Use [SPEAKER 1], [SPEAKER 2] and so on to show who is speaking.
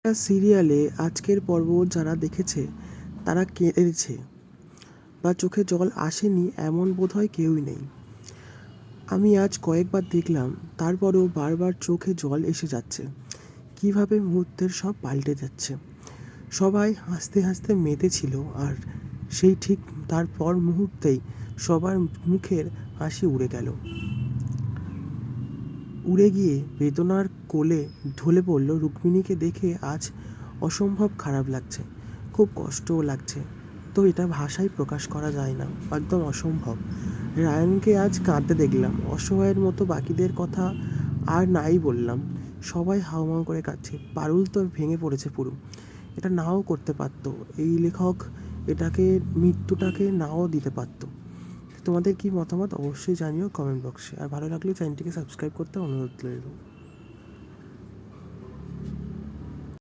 [SPEAKER 1] একটা সিরিয়ালে আজকের পর্ব যারা দেখেছে তারা কেঁদেছে বা চোখে জল আসেনি এমন বোধহয় কেউই নেই। আমি আজ কয়েকবার দেখলাম, তারপরেও বারবার চোখে জল এসে যাচ্ছে। কিভাবে মুহূর্তের সব পাল্টে যাচ্ছে। সবাই হাসতে হাসতে মেতেছিল, আর সেই ঠিক তারপর মুহূর্তেই সবার মুখের হাসি উড়ে গেল। উড়ে গিয়ে বেদনার কোলে ঢলে পড়ল। রুক্মিণীকে দেখে আজ অসম্ভব খারাপ লাগছে, খুব কষ্টও লাগছে। তো এটা ভাষায় প্রকাশ করা যায় না, একদম অসম্ভব। রায়ানকে আজ কাঁদতে দেখলাম, অসহায়ের মতো। বাকিদের কথা আর নাই বললাম, সবাই হাউমাউ করে কাঁদছে। পারুল তো ভেঙে পড়েছে পুরো। এটা নাও করতে পারতো এই লেখক, এটাকে মৃত্যুটাকে নাও দিতে পারতো। তোমাদের কি মতামত অবশ্যই জানিও কমেন্ট বক্সে। আর ভালো লাগলে চ্যানেলটিকে সাবস্ক্রাইব করতে অনুরোধ রইল।